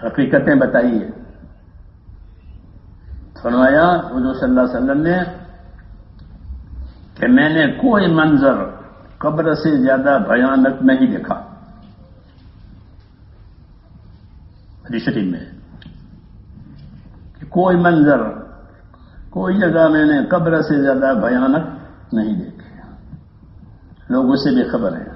حقیقتیں بتائیے. فرمایا حضور صلی اللہ علیہ وسلم نے کہ میں نے کوئی منظر قبر سے زیادہ بھیانک نہیں دیکھا. حدیث شریف میں کہ کوئی منظر کوئی جگہ میں نے قبر سے زیادہ بھیانک نہیں دیکھے. لوگ اس سے بے خبر ہیں.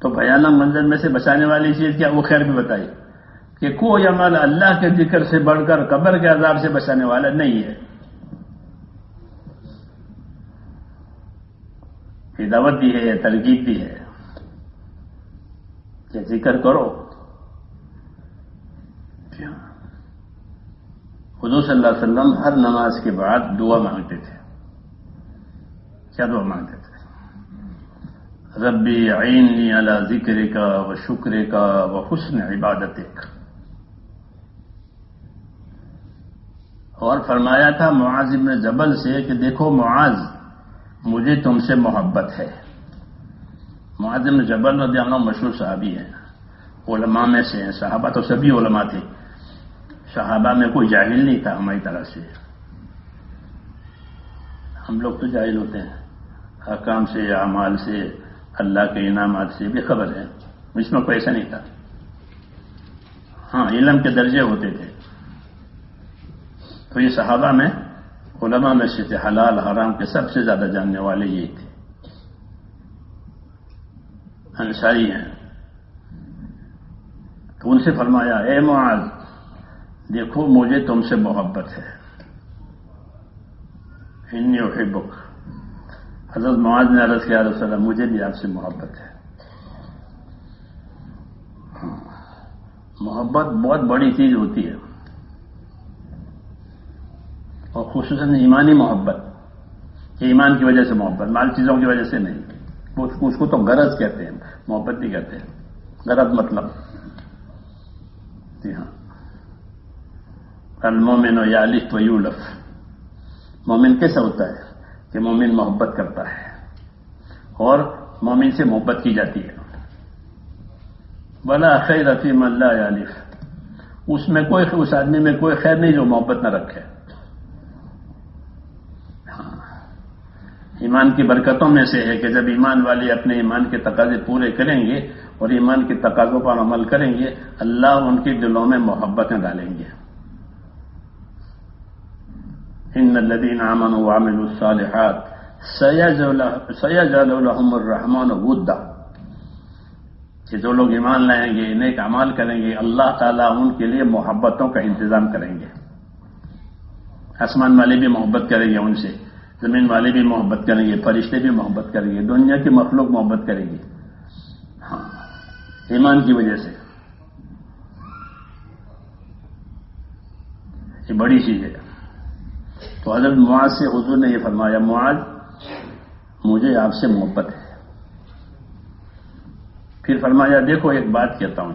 تو بھیانک منظر میں سے بچانے والی چیز کیا؟ وہ خیر بھی بتائی کہ کوئی عمل اللہ کے ذکر سے بڑھ کر قبر کے عذاب سے بچانے والا نہیں ہے. یہ دعوت بھی ہے، ترغیب بھی ہے کہ ذکر کرو. حضور صلی اللہ علیہ وسلم ہر نماز کے بعد دعا مانگتے تھے. کیا دعا مانگتے تھے؟ ربی اعیننی علی ذکرک و شکرک و حسن عبادتک. اور فرمایا تھا معاذ بن جبل سے کہ دیکھو معاذ، مجھے تم سے محبت ہے. معاذ بن جبل رضی اللہ عنہ مشہور صحابی ہیں، علماء میں سے ہیں. صحابہ تو سبھی علماء تھے. صحابہ میں کوئی جاہل نہیں تھا ہماری طرح سے. ہم لوگ تو جاہل ہوتے ہیں، احکام سے، اعمال سے، اللہ کے انعامات سے بھی خبر ہے. اس میں کوئی ایسا نہیں تھا. ہاں، علم کے درجے ہوتے تھے. تو یہ صحابہ میں علماء میں سے تھے. حلال حرام کے سب سے زیادہ جاننے والے یہی تھے. انصاری ہیں. تو ان سے فرمایا اے معاذ، دیکھو مجھے تم سے محبت ہے. انی احبک. حضرت معاذ نے عرض کیا رسول اللہ مجھے بھی آپ سے محبت ہے. محبت بہت بڑی چیز ہوتی ہے، اور خصوصاً ایمانی محبت. یہ ایمان کی وجہ سے محبت، مال چیزوں کی وجہ سے نہیں. اس کو تو غرض کہتے ہیں، محبت نہیں کہتے ہیں. غرض مطلب، جی ہاں، المومن یالف و یولف. مومن کیسا ہوتا ہے کہ مومن محبت کرتا ہے اور مومن سے محبت کی جاتی ہے. ولا خیر فی من لا یالف. اس آدمی میں کوئی خیر نہیں جو محبت نہ رکھے. ایمان کی برکتوں میں سے ہے کہ جب ایمان والے اپنے ایمان کے تقاضے پورے کریں گے اور ایمان کے تقاضوں پر عمل کریں گے، اللہ ان کے دلوں میں محبتیں ڈالیں گے. ان الذين آمنوا وعملوا الصالحات سيجعل لهم الرحمن ودا. کہ جو لوگ ایمان لائیں گے، نیک اعمال کریں گے، اللہ تعالیٰ ان کے لیے محبتوں کا انتظام کریں گے. آسمان والے بھی محبت کریں گے ان سے، زمین والے بھی محبت کریں گے، فرشتے بھی محبت کریں گے، دنیا کی مخلوق محبت کرے گی. ہاں، ایمان کی وجہ سے. یہ بڑی چیز ہے. تو حضرت معاذ سے حضور نے یہ فرمایا معاذ مجھے آپ سے محبت ہے. پھر فرمایا دیکھو ایک بات کہتا ہوں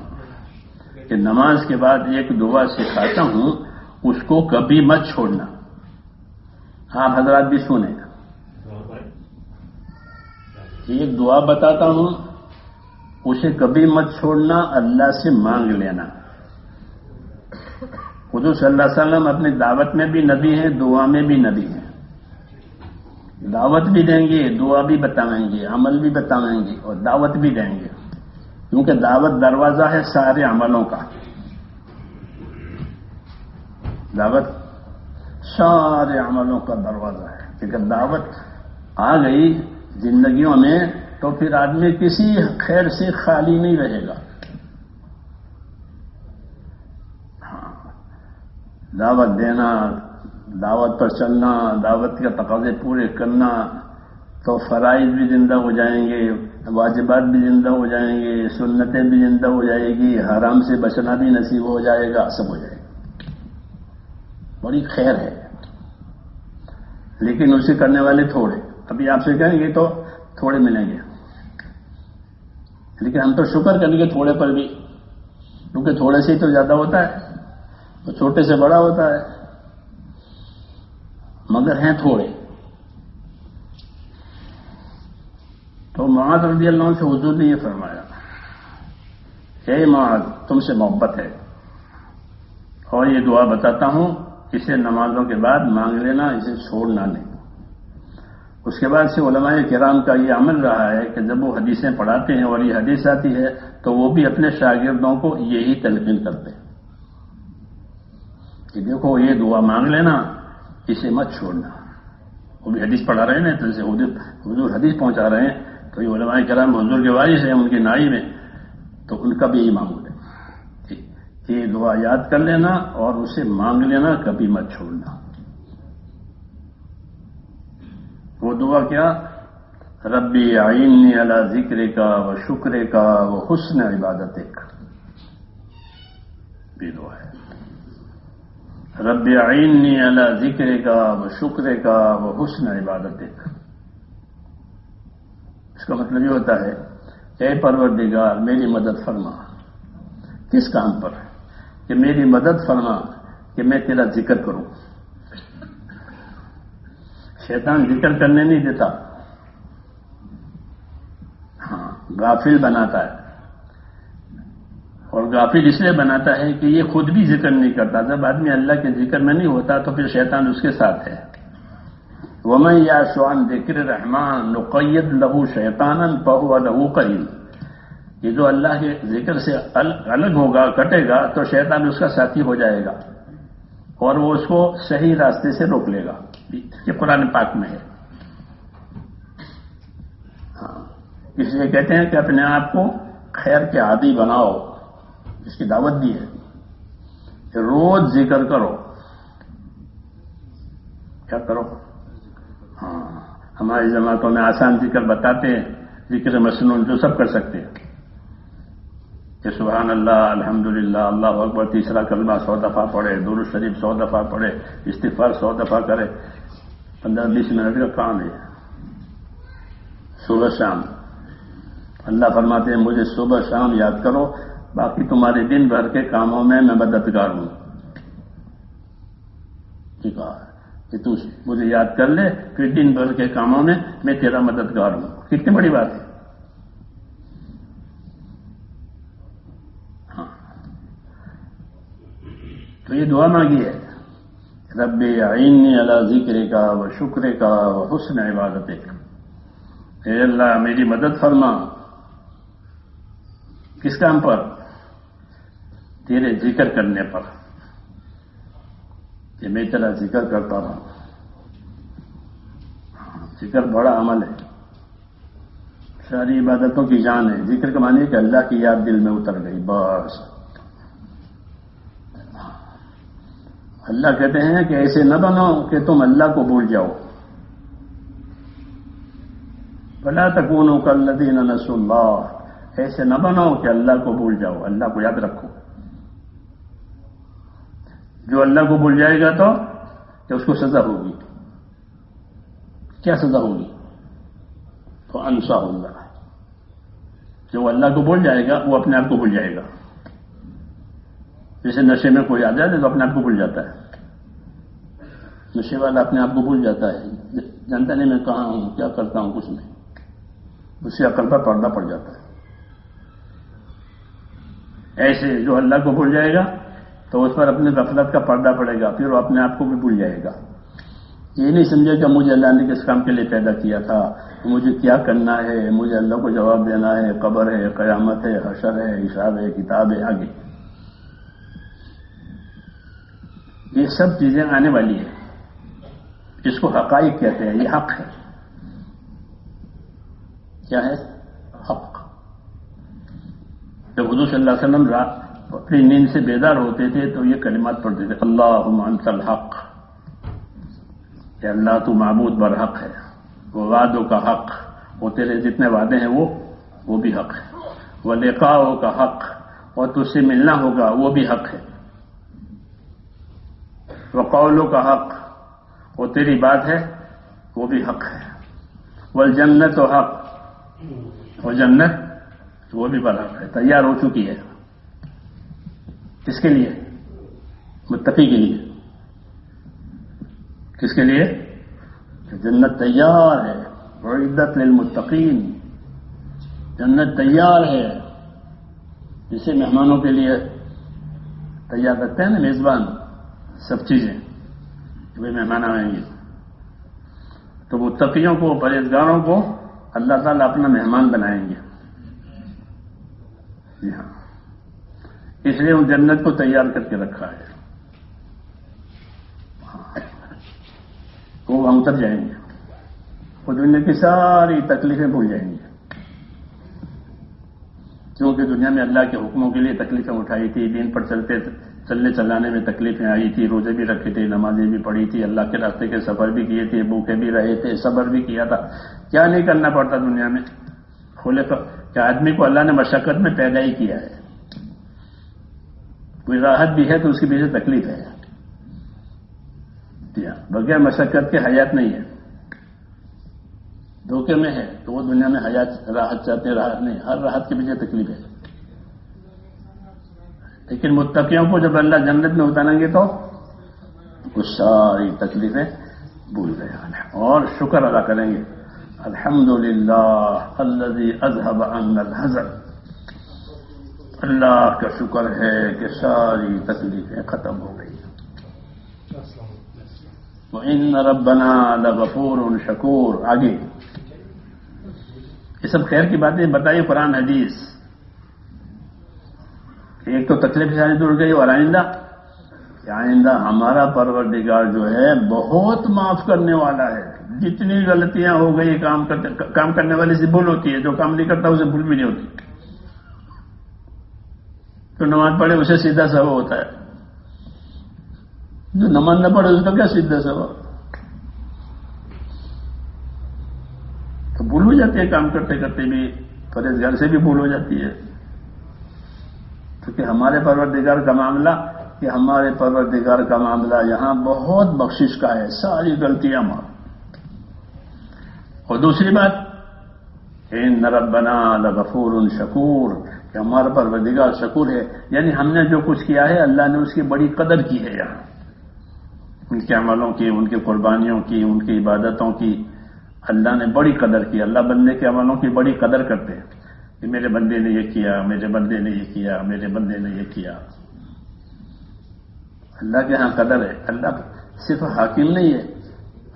کہ نماز کے بعد ایک دعا سکھاتا ہوں، اس کو کبھی مت چھوڑنا. آپ حضرات بھی سنیں. ایک دعا بتاتا ہوں، اسے کبھی مت چھوڑنا، اللہ سے مانگ لینا. حضور صلی اللہ علیہ وسلم اپنی دعوت میں بھی نبی ہیں، دعا میں بھی نبی ہیں. دعوت بھی دیں گے، دعا بھی بتائیں گے، عمل بھی بتائیں گے، اور دعوت بھی دیں گے. کیونکہ دعوت دروازہ ہے سارے عملوں کا. دعوت سارے عملوں کا دروازہ ہے. کیونکہ دعوت آ گئی زندگیوں میں تو پھر آدمی کسی خیر سے خالی نہیں رہے گا. دعوت دینا، دعوت پر چلنا، دعوت کے تقاضے پورے کرنا، تو فرائض بھی زندہ ہو جائیں گے، واجبات بھی زندہ ہو جائیں گے، سنتیں بھی زندہ ہو جائے گی، حرام سے بچنا بھی نصیب ہو جائے گا، سب ہو جائے گا. بڑی خیر ہے. لیکن اسے کرنے والے تھوڑے. ابھی آپ سے کہیں گے تو تھوڑے ملیں گے، لیکن ہم تو شکر کریں گے تھوڑے پر بھی، کیونکہ تھوڑے سے ہی تو زیادہ ہوتا ہے، تو چھوٹے سے بڑا ہوتا ہے، مگر ہیں تھوڑے. تو معاذ رضی اللہ عنہ سے حضور نے یہ فرمایا اے معاذ تم سے محبت ہے، اور یہ دعا بتاتا ہوں، اسے نمازوں کے بعد مانگ لینا، اسے چھوڑنا نہیں۔ اس کے بعد سے علماء کرام کا یہ عمل رہا ہے کہ جب وہ حدیثیں پڑھاتے ہیں اور یہ حدیث آتی ہے تو وہ بھی اپنے شاگردوں کو یہی تلقین کرتے ہیں کہ دیکھو یہ دعا مانگ لینا، اسے مت چھوڑنا۔ وہ بھی حدیث پڑھا رہے ہیں، تو جیسے حضور حدیث پہنچا رہے ہیں، تو یہ علماء کرام حضور کے وارث ہیں، ان کے نائب ہیں، تو ان کا بھی یہی معمول ہے کہ یہ دعا یاد کر لینا اور اسے مانگ لینا، کبھی مت چھوڑنا۔ وہ دعا کیا؟ ربی اعیننی علی ذکرک و شکرک و حسن عبادتک، یہ دعا ہے۔ ربی اعیننی علی ذکرک و شکرک و حسن عبادتک۔ اس کا مطلب یہ ہوتا ہے، اے پروردگار میری مدد فرما۔ کس کام پر؟ کہ میری مدد فرما کہ میں تیرا ذکر کروں۔ شیطان ذکر کرنے نہیں دیتا، ہاں غافل بناتا ہے، اور غافل اس لیے بناتا ہے کہ یہ خود بھی ذکر نہیں کرتا۔ جب آدمی اللہ کے ذکر میں نہیں ہوتا تو پھر شیطان اس کے ساتھ ہے۔ وَمَن يَعْشُ عَن ذِكْرِ الرَّحْمَٰنِ نُقَيِّضْ لَهُ شَيْطَانًا فَهُوَ لَهُ قَرِينٌ۔ یہ جو اللہ کے ذکر سے الگ ہوگا، کٹے گا، تو شیطان اس کا ساتھی ہو جائے گا اور وہ اس کو صحیح راستے سے روک لے گا۔ یہ قرآن پاک میں ہے۔ ہاں، اس لیے کہتے ہیں کہ اپنے آپ کو خیر کے عادی بناؤ، اس کی دعوت دی ہے کہ روز ذکر کرو۔ کیا کرو؟ ہاں، ہماری جماعتوں میں آسان ذکر بتاتے ہیں، ذکر مسنون جو سب کر سکتے ہیں، کہ سبحان اللہ، الحمدللہ، اللہ اکبر، تیسرا کلمہ 100 دفعہ پڑھے، درود شریف 100 دفعہ پڑھے، استغفار 100 دفعہ کرے۔ 15-20 منٹ کا کام ہے، صبح شام۔ اللہ فرماتے ہیں مجھے صبح شام یاد کرو، باقی تمہارے دن بھر کے کاموں میں میں مددگار ہوں۔ ٹھیک ہے کہ تو مجھے یاد کر لے، پھر دن بھر کے کاموں میں میں تیرا مددگار ہوں۔ کتنی بڑی بات ہے۔ ہاں، تو یہ دعا مانگی ہے، ربی اعیننی علی ذکرک و شکرک و حسن عبادتک۔ اے اللہ میری مدد فرما، کس کام پر؟ تیرے ذکر کرنے پر، کہ میں تیرا ذکر کرتا رہوں۔ ذکر بڑا عمل ہے، ساری عبادتوں کی جان ہے۔ ذکر کا معنی ہے کہ اللہ کی یاد دل میں اتر گئی، بس۔ اللہ کہتے ہیں کہ ایسے نہ بنو کہ تم اللہ کو بھول جاؤ۔ وَلَا تَكُونُوا كَالَّذِينَ نَسُوا اللَّهَ، ایسے نہ بنو کہ اللہ کو بھول جاؤ، اللہ کو یاد رکھو۔ جو اللہ کو بھول جائے گا تو کہ اس کو سزا ہوگی۔ کیا سزا ہوگی؟ تو انسا ہوگا۔ جو اللہ کو بھول جائے گا وہ اپنے آپ کو بھول جائے گا۔ جیسے نشے میں کوئی آ جائے تو اپنے آپ کو بھول جاتا ہے۔ نشے والا اپنے آپ کو بھول جاتا ہے، جانتا نہیں میں کہاں ہوں، کیا کرتا ہوں، کچھ نہیں، اس سے عقل پر پردہ پڑ جاتا ہے۔ ایسے جو اللہ کو بھول جائے گا تو اس پر اپنے غفلت کا پردہ پڑے گا، پھر وہ اپنے آپ کو بھی بھول جائے گا۔ یہ نہیں سمجھے کہ مجھے اللہ نے کس کام کے لیے پیدا کیا تھا، مجھے کیا کرنا ہے، مجھے اللہ کو جواب دینا ہے، قبر ہے، قیامت ہے، حشر ہے، حساب ہے، کتاب ہے، آگے یہ سب چیزیں آنے والی ہیں۔ اس کو حقائق کہتے ہیں، یہ حق ہے۔ کیا ہے؟ حق۔ جب حضور صلی اللہ علیہ وسلم اپنی نیند سے بیدار ہوتے تھے تو یہ کلمات پڑھتے تھے، اللہم انت الحق، کہ اللہ تو معبود برحق ہے، وہ وعدوں کا حق، وہ تیرے جتنے وعدے ہیں وہ بھی حق ہے، وہ لقاؤ کا حق، اور تجھ سے ملنا ہوگا وہ بھی حق ہے، وہ قولوں کا حق، وہ تیری بات ہے وہ بھی حق ہے، والجنت و حق، وہ جنت وہ بھی برحق ہے، تیار ہو چکی ہے۔ کس کے لیے؟ متقی کے لیے۔ کس کے لیے؟ جنت تیار ہے، اعدت للمتقین، جنت تیار ہے جسے مہمانوں کے لیے تیار رکھتے ہیں نا میزبان سب چیزیں کہ بھائی مہمان آئیں گے، تو متقیوں کو پرہیزگاروں کو اللہ تعالیٰ اپنا مہمان بنائیں گے. جی ہاں، اس لیے ان جنت کو تیار کر کے رکھا ہے. وہ وہاں اتر جائیں گے، وہ دنیا کی ساری تکلیفیں بھول جائیں گے، کیونکہ دنیا میں اللہ کے حکموں کے لیے تکلیفیں اٹھائی تھی، دین پر چلنے چلانے میں تکلیفیں آئی تھی، روزے بھی رکھے تھے، نمازیں بھی پڑھی تھی، اللہ کے راستے کے سفر بھی کیے تھے، بھوکے بھی رہے تھے، صبر بھی کیا تھا. کیا نہیں کرنا پڑتا دنیا میں؟ کہ آدمی کو اللہ نے مشقت میں پیدا ہی کیا ہے. کوئی راحت بھی ہے تو اس کے پیچھے تکلیف ہے. بغیر مشقت کے حیات نہیں ہے. دھوکے میں ہے تو وہ دنیا میں حیات راحت چاہتے ہیں، راحت نہیں، ہر راحت کے پیچھے تکلیف ہے. لیکن متقیوں کو جب اللہ جنت میں اتاریں گے تو وہ ساری تکلیفیں بھول گئے اور شکر ادا کریں گے. الحمدللہ الذی اذهب عنا الحزن. اللہ کا شکر ہے کہ ساری تکلیفیں ختم ہو گئی. وَإِنَّ رَبَّنَا لَغَفُورٌ شَكُورٌ. آگے یہ سب خیر کی باتیں بتائی قرآن حدیث. ایک تو تکلیف ساری دور گئی، اور آئندہ ہمارا پروردگار جو ہے بہت معاف کرنے والا ہے. جتنی غلطیاں ہو گئی کام کرنے والے سے بھول ہوتی ہے، جو کام نہیں کرتا اسے بھول بھی نہیں ہوتی. تو نماز پڑھے اسے سیدھا ثواب ہوتا ہے، جو نماز نہ پڑھے اس کا کیا سیدھا ثواب؟ تو بھول ہو جاتی ہے، کام کرتے کرتے بھی پرہیزگار سے بھی بھول ہو جاتی ہے. کیونکہ ہمارے پروردگار کا معاملہ یہاں بہت بخشش کا ہے، ساری غلطیاں معاف. اور دوسری بات ان ربنا لغفور شکور، کہ ہمارا پروردگار شکور ہے، یعنی ہم نے جو کچھ کیا ہے اللہ نے اس کی بڑی قدر کی ہے. یہاں ان کے عملوں کی، ان کی قربانیوں کی، ان کی عبادتوں کی اللہ نے بڑی قدر کی. اللہ بندے کے عملوں کی بڑی قدر کرتے ہیں کہ میرے بندے نے یہ کیا، میرے بندے نے یہ کیا، میرے بندے نے یہ کیا. اللہ کے ہاں قدر ہے. اللہ صرف حاکم نہیں ہے.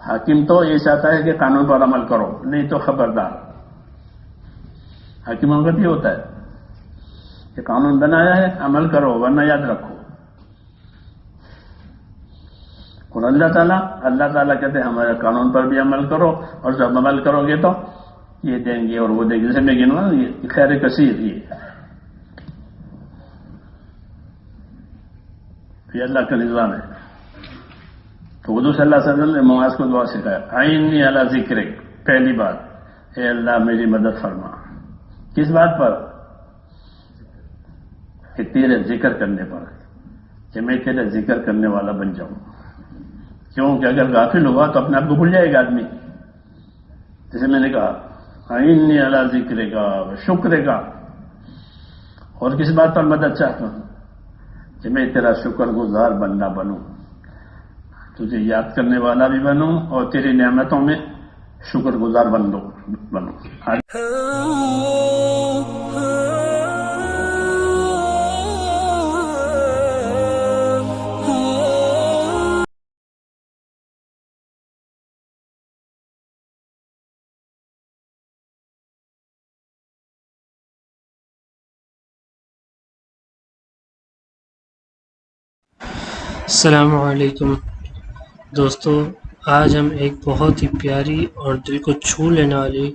حاکم تو یہ چاہتا ہے کہ قانون پر عمل کرو، نہیں تو خبردار. حاکموں کا یہ ہوتا ہے کہ قانون بنایا ہے عمل کرو ورنہ یاد رکھو. اور اللہ تعالیٰ کہتے ہیں ہمارے قانون پر بھی عمل کرو، اور جب عمل کرو گے تو یہ دیں گے اور وہ دیں گے. جیسے میں گنوا یہ خیر کثیر، یہ اللہ کا نظام ہے. تو حضور صلی اللہ علیہ وسلم نے معاذ کو دعا سکھایا، اعنی علی ذکرک. پہلی بات، اے اللہ میری مدد فرما. کس بات پر؟ کہ تیرے ذکر کرنے پر، کہ میں تیرے ذکر کرنے والا بن جاؤں. کیوں کہ اگر غافل ہوا تو اپنے آپ کو بھول جائے گا آدمی. جیسے میں نے کہا اعنی علی ذکرک و شکرک. اور کس بات پر مدد چاہتا ہوں؟ کہ میں تیرا شکر گزار بندہ بنوں، تجھے یاد کرنے والا بھی بنوں اور تیری نعمتوں میں شکر گزار بنوں. السلام علیکم دوستو، آج ہم ایک بہت ہی پیاری اور دل کو چھو لینے والی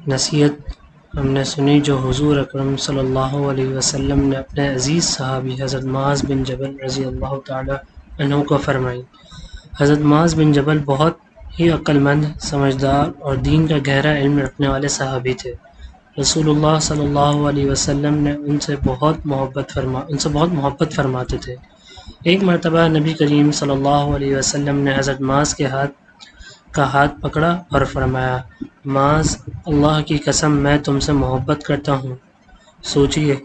نصیحت ہم نے سنی، جو حضور اکرم صلی اللہ علیہ وسلم نے اپنے عزیز صحابی حضرت معاذ بن جبل رضی اللہ تعالی عنہ کو فرمائی. حضرت معاذ بن جبل بہت ہی عقل مند، سمجھدار اور دین کا گہرا علم رکھنے والے صحابی تھے. رسول اللہ صلی اللہ علیہ وسلم نے ان سے بہت محبت فرماتے تھے. ایک مرتبہ نبی کریم صلی اللہ علیہ وسلم نے حضرت معاذ کے ہاتھ پکڑا اور فرمایا، معاذ، اللہ کی قسم میں تم سے محبت کرتا ہوں. سوچئے،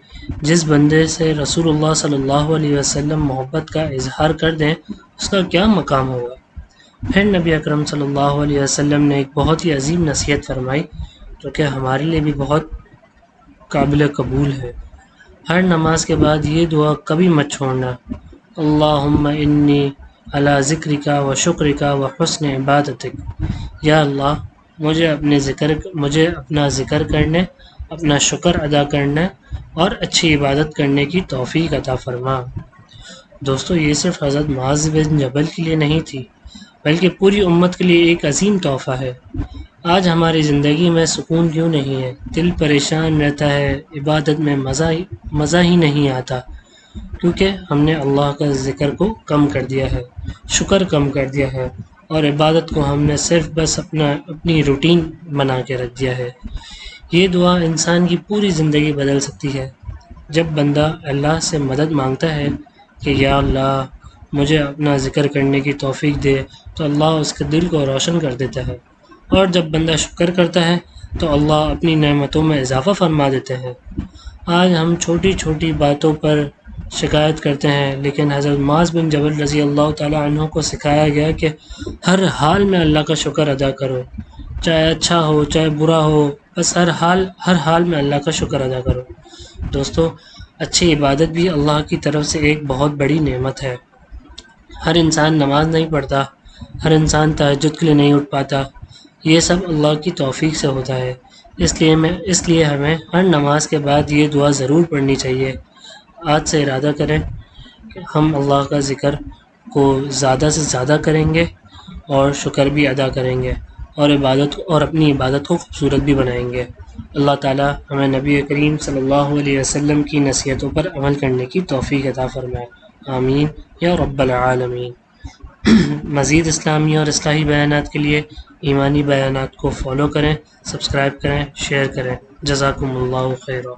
جس بندے سے رسول اللہ صلی اللہ علیہ وسلم محبت کا اظہار کر دیں اس کا کیا مقام ہوگا. پھر نبی اکرم صلی اللہ علیہ وسلم نے ایک بہت ہی عظیم نصیحت فرمائی جو کہ ہمارے لیے بھی بہت قابل قبول ہے. ہر نماز کے بعد یہ دعا کبھی مت چھوڑنا، اللہم انی علی ذکرک و شکرک و حسن عبادتک، یا اللہ مجھے اپنا ذکر کرنے، اپنا شکر ادا کرنے اور اچھی عبادت کرنے کی توفیق عطا فرما۔ دوستو یہ صرف حضرت معاذ بن جبل کے لیے نہیں تھی بلکہ پوری امت کے لیے ایک عظیم تحفہ ہے۔ آج ہماری زندگی میں سکون کیوں نہیں ہے؟ دل پریشان رہتا ہے، عبادت میں مزہ ہی نہیں آتا، کیونکہ ہم نے اللہ کا ذکر کو کم کر دیا ہے، شکر کم کر دیا ہے، اور عبادت کو ہم نے صرف بس اپنی روٹین بنا کے رکھ دیا ہے۔ یہ دعا انسان کی پوری زندگی بدل سکتی ہے۔ جب بندہ اللہ سے مدد مانگتا ہے کہ یا اللہ مجھے اپنا ذکر کرنے کی توفیق دے، تو اللہ اس کے دل کو روشن کر دیتا ہے، اور جب بندہ شکر کرتا ہے تو اللہ اپنی نعمتوں میں اضافہ فرما دیتے ہیں۔ آج ہم چھوٹی چھوٹی باتوں پر شکایت کرتے ہیں، لیکن حضرت معاذ بن جبل رضی اللہ تعالیٰ عنہ کو سکھایا گیا کہ ہر حال میں اللہ کا شکر ادا کرو، چاہے اچھا ہو چاہے برا ہو، بس ہر حال میں اللہ کا شکر ادا کرو۔ دوستو اچھی عبادت بھی اللہ کی طرف سے ایک بہت بڑی نعمت ہے۔ ہر انسان نماز نہیں پڑھتا، ہر انسان تہجد کے لیے نہیں اٹھ پاتا، یہ سب اللہ کی توفیق سے ہوتا ہے۔ اس لیے ہمیں ہر نماز کے بعد یہ دعا ضرور پڑھنی چاہیے۔ آج سے ارادہ کریں کہ ہم اللہ کا ذکر کو زیادہ سے زیادہ کریں گے اور شکر بھی ادا کریں گے، اور اپنی عبادت کو خوبصورت بھی بنائیں گے۔ اللہ تعالیٰ ہمیں نبی کریم صلی اللہ علیہ وسلم کی نصیحتوں پر عمل کرنے کی توفیق عطا فرمائے، آمین یا رب العالمین۔ مزید اسلامی اور اصلاحی بیانات کے لیے ایمانی بیانات کو فالو کریں، سبسکرائب کریں، شیئر کریں۔ جزاکم اللہ خیرا۔